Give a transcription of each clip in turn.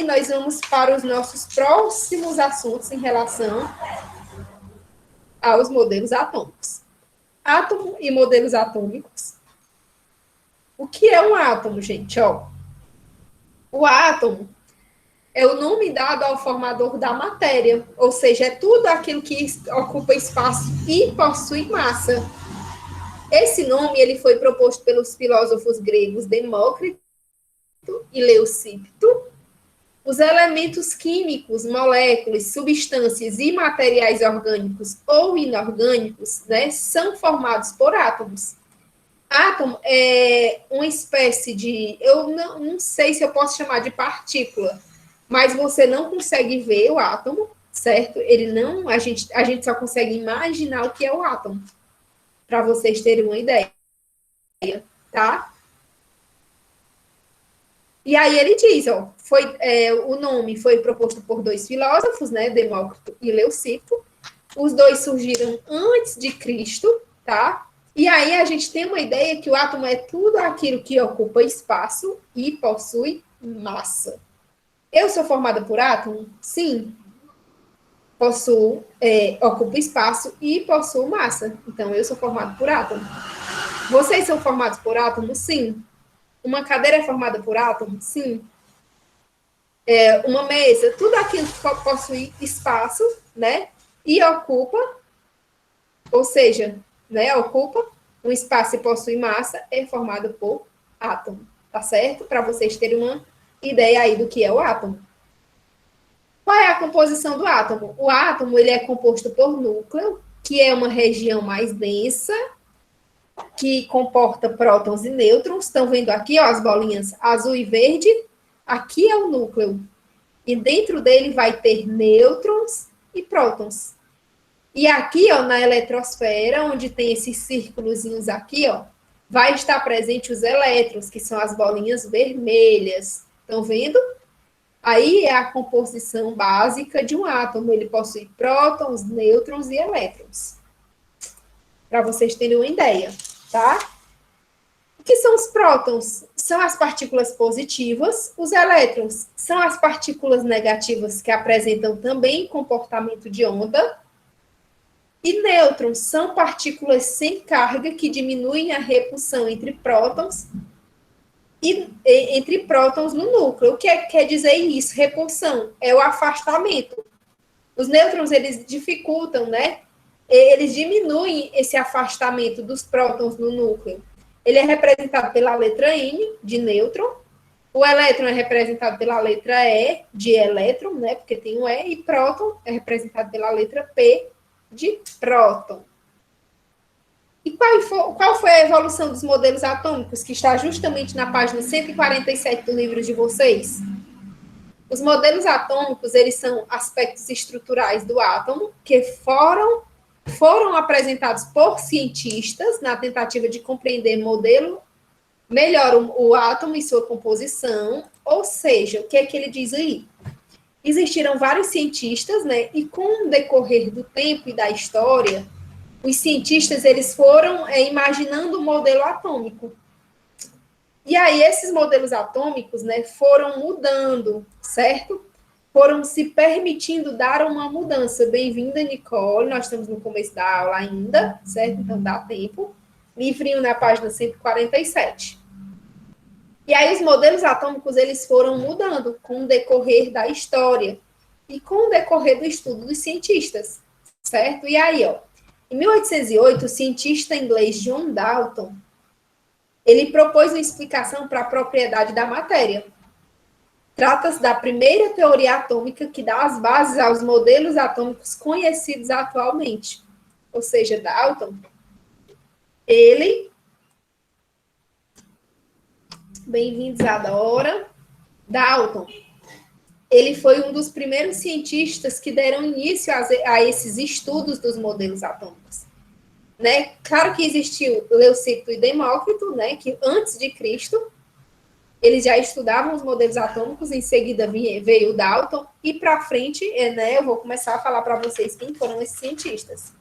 nós vamos para os nossos próximos assuntos em relação aos modelos atômicos. Átomo e modelos atômicos. O que é um átomo, gente? Ó, o átomo é o nome dado ao formador da matéria, ou seja, é tudo aquilo que ocupa espaço e possui massa. Esse nome ele foi proposto pelos filósofos gregos Demócrito e Leucípto. Os elementos químicos, moléculas, substâncias e materiais orgânicos ou inorgânicos, né, são formados por átomos. Átomo é uma espécie de, eu não sei se eu posso chamar de partícula, mas você não consegue ver o átomo, certo? Ele não, a gente só consegue imaginar o que é o átomo, para vocês terem uma ideia, tá? E aí ele diz, ó, o nome foi proposto por dois filósofos, né, Demócrito e Leucípto. Os dois surgiram antes de Cristo, tá? E aí a gente tem uma ideia que o átomo é tudo aquilo que ocupa espaço e possui massa. Eu sou formada por átomo? Sim. Ocupo espaço e possuo massa. Então, eu sou formado por átomo. Vocês são formados por átomo? Sim. Uma cadeira é formada por átomo? Sim. Uma mesa, tudo aquilo que possui espaço, né? E ocupa, ou seja, né, ocupa um espaço e possui massa, é formado por átomo, tá certo? Para vocês terem uma ideia aí do que é o átomo. Qual é a composição do átomo? O átomo ele é composto por núcleo, que é uma região mais densa, que comporta prótons e nêutrons. Estão vendo aqui, ó, as bolinhas azul e verde? Aqui é o núcleo. E dentro dele vai ter nêutrons e prótons. E aqui, ó, na eletrosfera, onde tem esses círculozinhos aqui, ó, vai estar presente os elétrons, que são as bolinhas vermelhas. Estão vendo? Aí é a composição básica de um átomo. Ele possui prótons, nêutrons e elétrons. Para vocês terem uma ideia, tá? O que são os prótons? São as partículas positivas. Os elétrons são as partículas negativas que apresentam também comportamento de onda. E nêutrons são partículas sem carga que diminuem a repulsão entre prótons no núcleo. O que quer dizer isso? Repulsão é o afastamento. Os nêutrons, eles dificultam, né? Eles diminuem esse afastamento dos prótons no núcleo. Ele é representado pela letra N, de nêutron. O elétron é representado pela letra E, de elétron, né? Porque tem um E. E próton é representado pela letra P, de próton. E qual foi a evolução dos modelos atômicos, que está justamente na página 147 do livro de vocês? Os modelos atômicos, eles são aspectos estruturais do átomo que foram apresentados por cientistas na tentativa de compreender melhor o átomo e sua composição. Ou seja, o que é que ele diz aí? Existiram vários cientistas, né? E com o decorrer do tempo e da história, os cientistas eles foram imaginando o modelo atômico. E aí esses modelos atômicos, né, foram mudando, certo? Foram se permitindo dar uma mudança. Bem-vinda, Nicole. Nós estamos no começo da aula ainda, certo? Então dá tempo. Livrinho na página 147. E aí os modelos atômicos eles foram mudando com o decorrer da história e com o decorrer do estudo dos cientistas, certo? E aí, ó, em 1808, o cientista inglês John Dalton, ele propôs uma explicação para a propriedade da matéria. Trata-se da primeira teoria atômica que dá as bases aos modelos atômicos conhecidos atualmente. Ou seja, Dalton, ele... Bem-vindos, Adora. Dalton, ele foi um dos primeiros cientistas que deram início a esses estudos dos modelos atômicos. Né? Claro que existiu Leucípto e Demócrito, né? Que antes de Cristo, eles já estudavam os modelos atômicos, em seguida veio o Dalton, e para frente, né, eu vou começar a falar para vocês quem foram esses cientistas.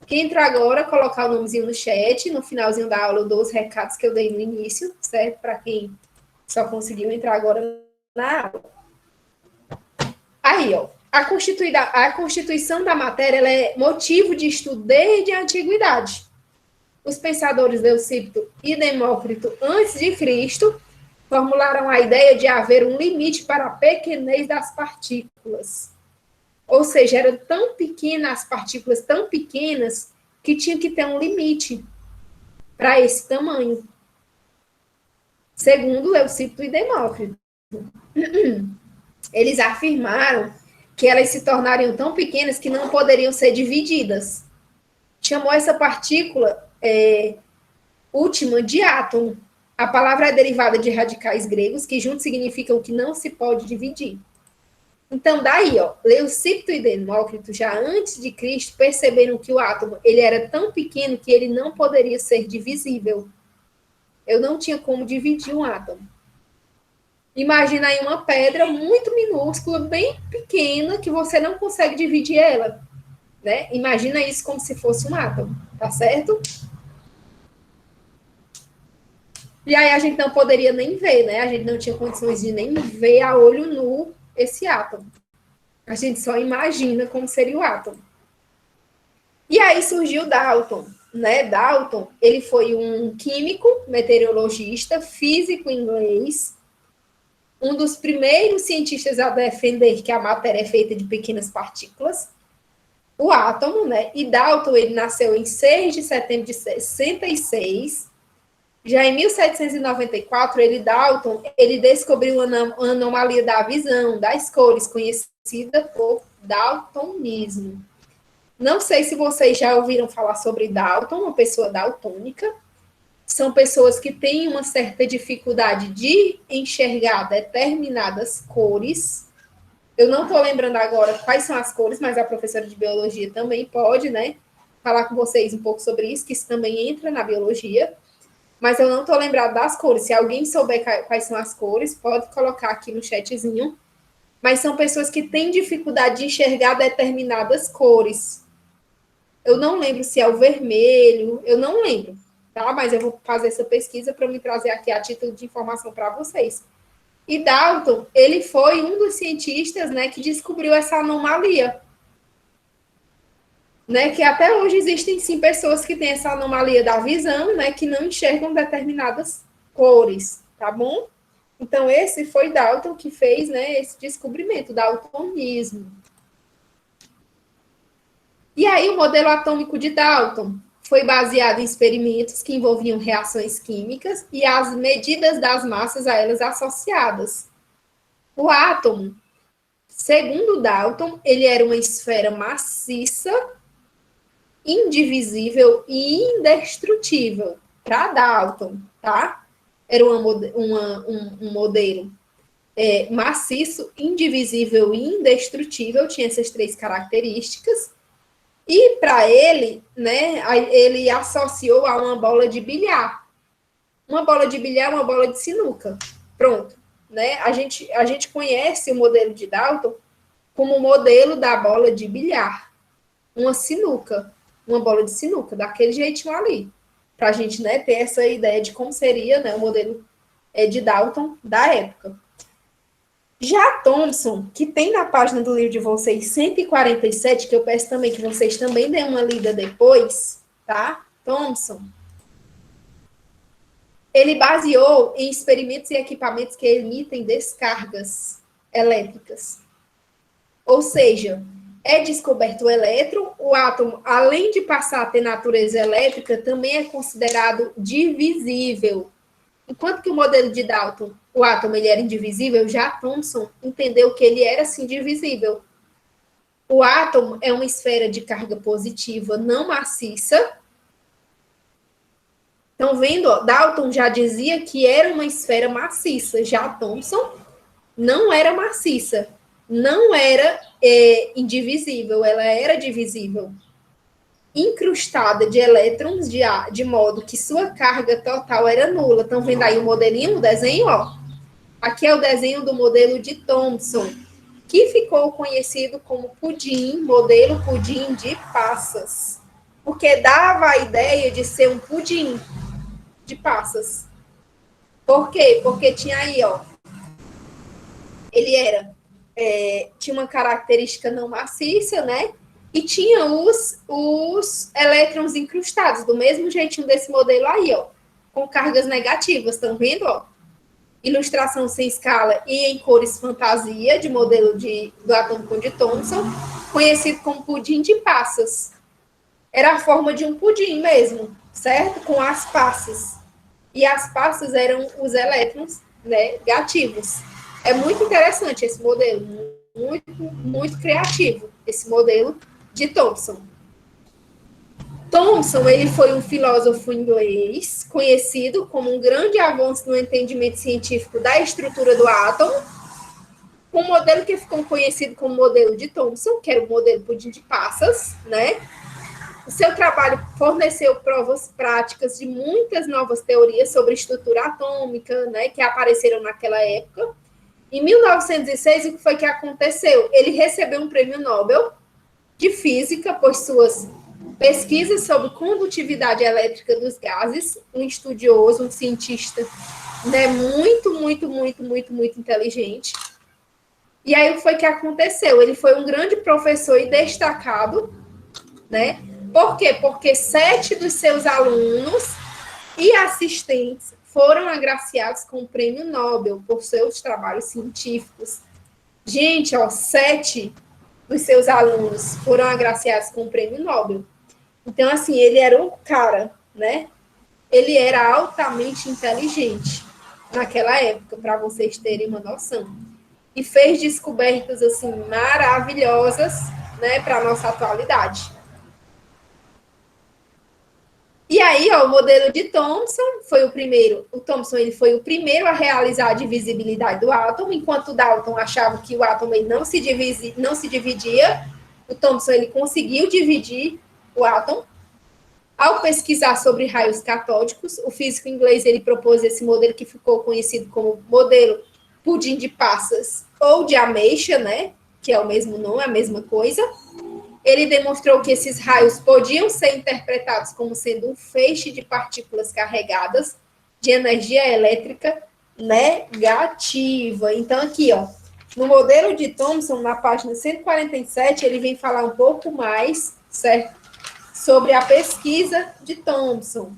Quem entra agora, colocar o nomezinho no chat, no finalzinho da aula eu dou os recados que eu dei no início, certo? Para quem só conseguiu entrar agora, na aula. Aí, ó, a constituição da matéria ela é motivo de estudo desde a antiguidade. Os pensadores Leucípito e Demócrito, antes de Cristo, formularam a ideia de haver um limite para a pequenez das partículas. Ou seja, eram tão pequenas, as partículas tão pequenas, que tinha que ter um limite para esse tamanho. Segundo Leucípito e Demócrito. Eles afirmaram que elas se tornariam tão pequenas que não poderiam ser divididas. Chamou essa partícula última de átomo. A palavra é derivada de radicais gregos, que juntos significam que não se pode dividir. Então, daí, ó, Leucípito e Demócrito, já antes de Cristo, perceberam que o átomo ele era tão pequeno que ele não poderia ser divisível. Eu não tinha como dividir um átomo. Imagina aí uma pedra muito minúscula, bem pequena, que você não consegue dividir ela. Né? Imagina isso como se fosse um átomo, tá certo? E aí a gente não poderia nem ver, né? A gente não tinha condições de nem ver a olho nu esse átomo. A gente só imagina como seria o átomo. E aí surgiu Dalton, né? Dalton, ele foi um químico, meteorologista, físico inglês, um dos primeiros cientistas a defender que a matéria é feita de pequenas partículas, o átomo, né? E Dalton, ele nasceu em 6 de setembro de 66. Já em 1794, Dalton, ele descobriu a anomalia da visão, das cores, conhecida por daltonismo. Não sei se vocês já ouviram falar sobre Dalton, uma pessoa daltônica. São pessoas que têm uma certa dificuldade de enxergar determinadas cores. Eu não estou lembrando agora quais são as cores, mas a professora de biologia também pode, né, falar com vocês um pouco sobre isso, que isso também entra na biologia. Mas eu não estou lembrada das cores. Se alguém souber quais são as cores, pode colocar aqui no chatzinho. Mas são pessoas que têm dificuldade de enxergar determinadas cores. Eu não lembro se é o vermelho, eu não lembro, tá? Mas eu vou fazer essa pesquisa para me trazer aqui a título de informação para vocês. E Dalton, ele foi um dos cientistas, né, que descobriu essa anomalia. Né, que até hoje existem, sim, pessoas que têm essa anomalia da visão, né, que não enxergam determinadas cores, tá bom? Então, esse foi Dalton que fez, né, esse descobrimento, daltonismo. E aí, o modelo atômico de Dalton foi baseado em experimentos que envolviam reações químicas e as medidas das massas a elas associadas. O átomo, segundo Dalton, ele era uma esfera maciça, indivisível e indestrutível para Dalton, tá? Era um modelo maciço, indivisível e indestrutível, tinha essas três características. E para ele, né, ele associou a uma bola de bilhar. Uma bola de bilhar é uma bola de sinuca. Pronto, né? A gente conhece o modelo de Dalton como o modelo da bola de bilhar. Uma sinuca, uma bola de sinuca, daquele jeitinho ali. Para a gente, né, ter essa ideia de como seria, né, o modelo de Dalton da época. Já Thomson, que tem na página do livro de vocês 147, que eu peço também que vocês também deem uma lida depois, tá? Thomson, ele baseou em experimentos e equipamentos que emitem descargas elétricas. Ou seja, é descoberto o elétron, o átomo, além de passar a ter natureza elétrica, também é considerado divisível. Enquanto que o modelo de Dalton, o átomo ele era indivisível, já Thomson entendeu que ele era, sim, divisível. O átomo é uma esfera de carga positiva não maciça. Estão vendo? Ó, Dalton já dizia que era uma esfera maciça, já Thomson não era maciça, não era indivisível, ela era divisível. Incrustada de elétrons de modo que sua carga total era nula. Estão vendo aí o modelinho, o desenho? Ó? Aqui é o desenho do modelo de Thomson, que ficou conhecido como pudim, modelo pudim de passas, porque dava a ideia de ser um pudim de passas. Por quê? Porque tinha aí, ó, tinha uma característica não maciça, né? E tinha os elétrons incrustados, do mesmo jeitinho desse modelo aí, ó, com cargas negativas, estão vendo, ó? Ilustração sem escala e em cores fantasia, de modelo do atômico de Thomson, conhecido como pudim de passas. Era a forma de um pudim mesmo, certo? Com as passas. E as passas eram os elétrons negativos. É muito interessante esse modelo, muito, muito criativo, esse modelo de Thomson. Thomson, ele foi um filósofo inglês, conhecido como um grande avanço no entendimento científico da estrutura do átomo, um modelo que ficou conhecido como modelo de Thomson, que era o modelo pudim de passas, né? O seu trabalho forneceu provas práticas de muitas novas teorias sobre estrutura atômica, né, que apareceram naquela época. Em 1906, o que foi que aconteceu? Ele recebeu um prêmio Nobel de Física por suas pesquisas sobre condutividade elétrica dos gases, um estudioso, um cientista, né, muito, muito, muito, muito, muito inteligente. E aí o que foi que aconteceu? Ele foi um grande professor e destacado, né? Por quê? Porque 7 dos seus alunos e assistentes foram agraciados com o prêmio Nobel por seus trabalhos científicos. Gente, ó, 7 dos seus alunos foram agraciados com o prêmio Nobel. Então, assim, ele era um cara, né? Ele era altamente inteligente naquela época, para vocês terem uma noção. E fez descobertas, assim, maravilhosas, né, para a nossa atualidade. E aí, ó, o modelo de Thomson foi o primeiro. O Thomson ele foi o primeiro a realizar a divisibilidade do átomo, enquanto Dalton achava que o átomo ele não se dividia. O Thomson ele conseguiu dividir o átomo. Ao pesquisar sobre raios catódicos, o físico inglês ele propôs esse modelo que ficou conhecido como modelo pudim de passas ou de ameixa, né? Que é o mesmo nome, a mesma coisa. Ele demonstrou que esses raios podiam ser interpretados como sendo um feixe de partículas carregadas de energia elétrica negativa. Então, aqui, ó, no modelo de Thomson, na página 147, ele vem falar um pouco mais, certo? Sobre a pesquisa de Thomson.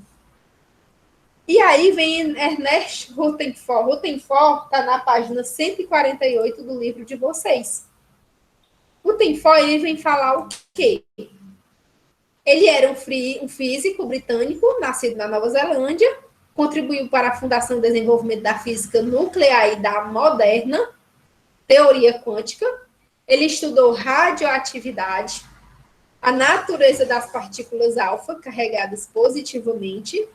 E aí vem Ernest Rutherford. Rutherford está na página 148 do livro de vocês. Rutherford ele vem falar o quê? Ele era um físico britânico, nascido na Nova Zelândia, contribuiu para a fundação e desenvolvimento da física nuclear e da moderna teoria quântica. Ele estudou radioatividade, a natureza das partículas alfa carregadas positivamente.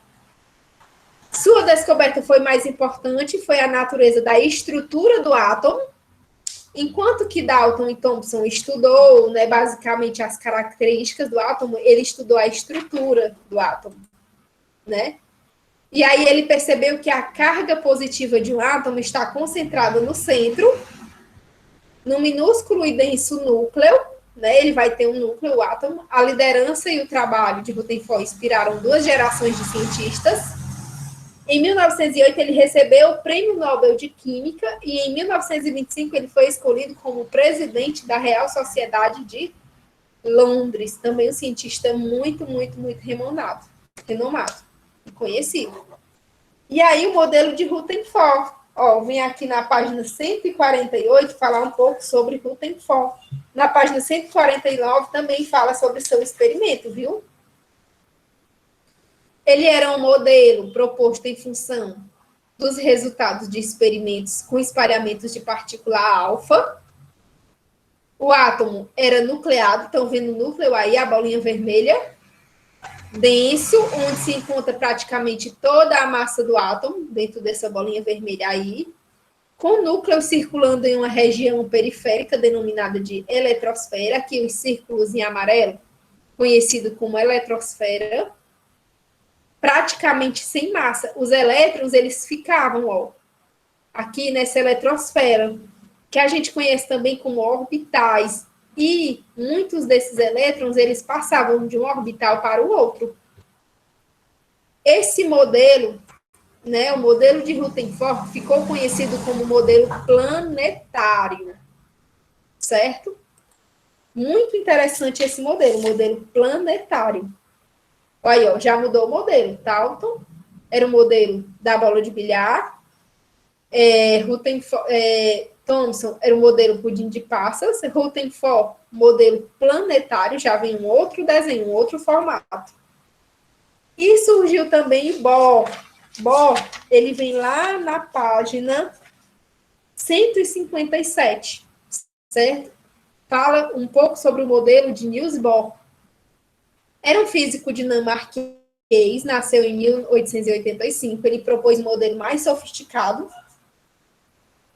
Sua descoberta foi mais importante, foi a natureza da estrutura do átomo, enquanto que Dalton e Thomson estudou, né, basicamente as características do átomo, ele estudou a estrutura do átomo, né? E aí ele percebeu que a carga positiva de um átomo está concentrada no centro, no minúsculo e denso núcleo, né? Ele vai ter um núcleo, o átomo. A liderança e o trabalho de Rutherford inspiraram 2 gerações de cientistas. Em 1908, ele recebeu o Prêmio Nobel de Química e em 1925 ele foi escolhido como presidente da Real Sociedade de Londres. Também um cientista muito, muito, muito renomado e conhecido. E aí o modelo de Rutherford. Ó, vem aqui na página 148 falar um pouco sobre Rutherford. Na página 149 também fala sobre seu experimento, viu? Ele era um modelo proposto em função dos resultados de experimentos com espalhamentos de partícula alfa. O átomo era nucleado, estão vendo o núcleo aí, a bolinha vermelha, denso, onde se encontra praticamente toda a massa do átomo, dentro dessa bolinha vermelha aí, com o núcleo circulando em uma região periférica denominada de eletrosfera, aqui os círculos em amarelo, conhecido como eletrosfera, praticamente sem massa. Os elétrons, eles ficavam, ó, aqui nessa eletrosfera, que a gente conhece também como orbitais, e muitos desses elétrons, eles passavam de um orbital para o outro. Esse modelo né, o modelo de Rutherford ficou conhecido como modelo planetário, certo? Muito interessante esse modelo planetário. Aí, ó, já mudou o modelo. Dalton era o modelo da bola de bilhar. Thomson era o modelo pudim de passas. Rutherford, modelo planetário, já vem um outro desenho, um outro formato. E surgiu também Bohr. Bohr, ele vem lá na página 157, certo? Fala um pouco sobre o modelo de Niels Bohr. Era um físico dinamarquês, nasceu em 1885. Ele propôs um modelo mais sofisticado.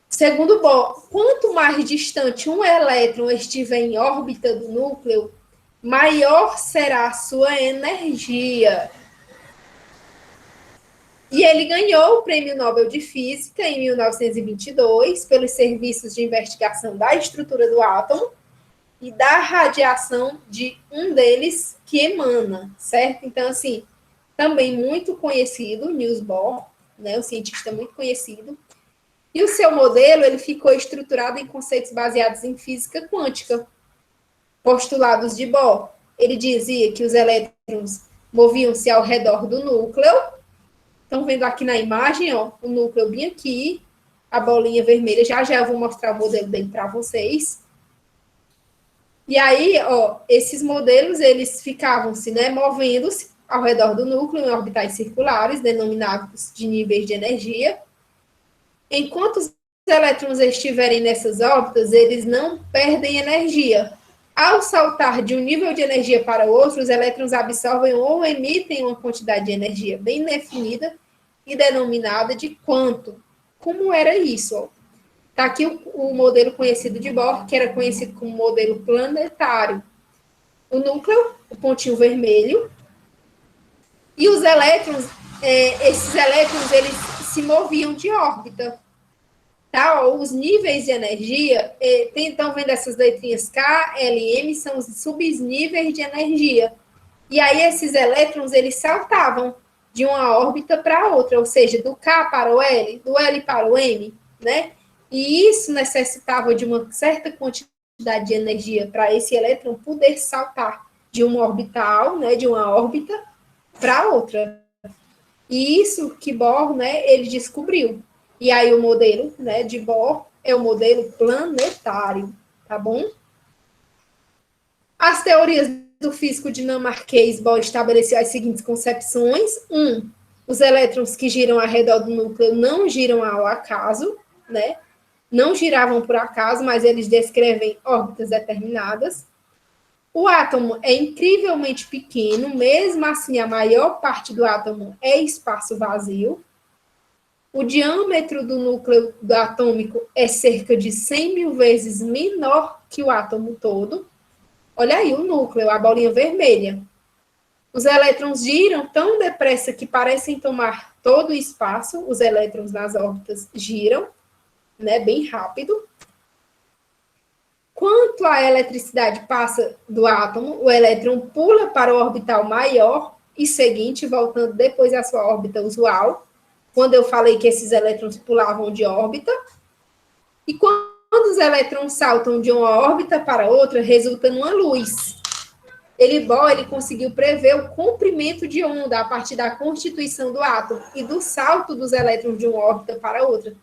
Segundo Bohr, quanto mais distante um elétron estiver em órbita do núcleo, maior será a sua energia. E ele ganhou o Prêmio Nobel de Física em 1922 pelos serviços de investigação da estrutura do átomo e da radiação de um deles que emana, certo? Então, assim, também muito conhecido, Niels Bohr, né, um cientista muito conhecido. E o seu modelo, ele ficou estruturado em conceitos baseados em física quântica. Postulados de Bohr, ele dizia que os elétrons moviam-se ao redor do núcleo. Estão vendo aqui na imagem, ó, o núcleo bem aqui, a bolinha vermelha. Já já eu vou mostrar o modelo dele para vocês. E aí, ó, esses modelos, eles ficavam-se, né, movendo-se ao redor do núcleo em orbitais circulares, denominados de níveis de energia. Enquanto os elétrons estiverem nessas órbitas, eles não perdem energia. Ao saltar de um nível de energia para outro, os elétrons absorvem ou emitem uma quantidade de energia bem definida e denominada de quanto. Como era isso? Está aqui o modelo conhecido de Bohr, que era conhecido como modelo planetário. O núcleo, o pontinho vermelho, e os elétrons, esses elétrons, eles se moviam de órbita. Tá? Os níveis de energia, estão vendo essas letrinhas K, L, M, são os subníveis de energia. E aí esses elétrons, eles saltavam de uma órbita para outra, ou seja, do K para o L, do L para o M, né? E isso necessitava de uma certa quantidade de energia para esse elétron poder saltar de uma orbital, né, de uma órbita para outra. E isso que Bohr, né, ele descobriu. E aí o modelo, né, de Bohr é o modelo planetário, tá bom? As teorias do físico dinamarquês, Bohr estabeleceu as seguintes concepções. Os elétrons que giram ao redor do núcleo não giram ao acaso, né? Não giravam por acaso, mas eles descrevem órbitas determinadas. O átomo é incrivelmente pequeno, mesmo assim a maior parte do átomo é espaço vazio. O diâmetro do núcleo atômico é cerca de 100 mil vezes menor que o átomo todo. Olha aí o núcleo, a bolinha vermelha. Os elétrons giram tão depressa que parecem tomar todo o espaço. Os elétrons nas órbitas giram, né, bem rápido. Quanto a eletricidade passa do átomo, o elétron pula para o orbital maior e seguinte, voltando depois à sua órbita usual. Quando eu falei que esses elétrons pulavam de órbita. E quando os elétrons saltam de uma órbita para outra, resulta numa luz. Bohr, ele conseguiu prever o comprimento de onda a partir da constituição do átomo e do salto dos elétrons de uma órbita para outra,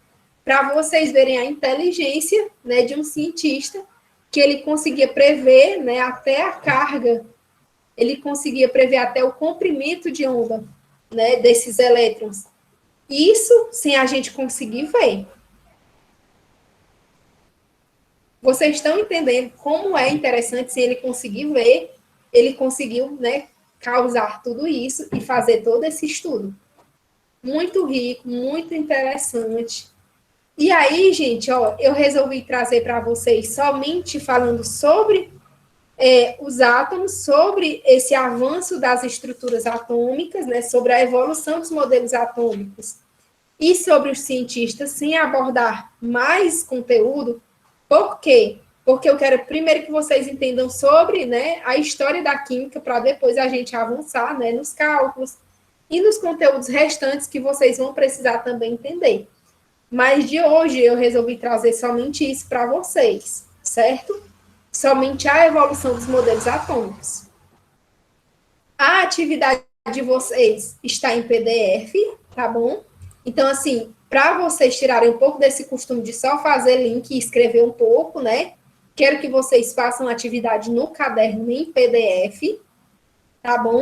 para vocês verem a inteligência, né, de um cientista, que ele conseguia prever, né, até a carga, ele conseguia prever até o comprimento de onda, né, desses elétrons. Isso sem a gente conseguir ver. Vocês estão entendendo como é interessante se ele conseguir ver, ele conseguiu, né, causar tudo isso e fazer todo esse estudo. Muito rico, muito interessante. E aí, gente, ó, eu resolvi trazer para vocês somente falando sobre os átomos, sobre esse avanço das estruturas atômicas, né, sobre a evolução dos modelos atômicos e sobre os cientistas, sem abordar mais conteúdo. Por quê? Porque eu quero primeiro que vocês entendam sobre, né, a história da química, para depois a gente avançar, né, nos cálculos, e nos conteúdos restantes que vocês vão precisar também entender. Mas de hoje eu resolvi trazer somente isso para vocês, certo? Somente a evolução dos modelos atômicos. A atividade de vocês está em PDF, tá bom? Então, assim, para vocês tirarem um pouco desse costume de só fazer link e escrever um pouco, né? Quero que vocês façam a atividade no caderno em PDF, tá bom?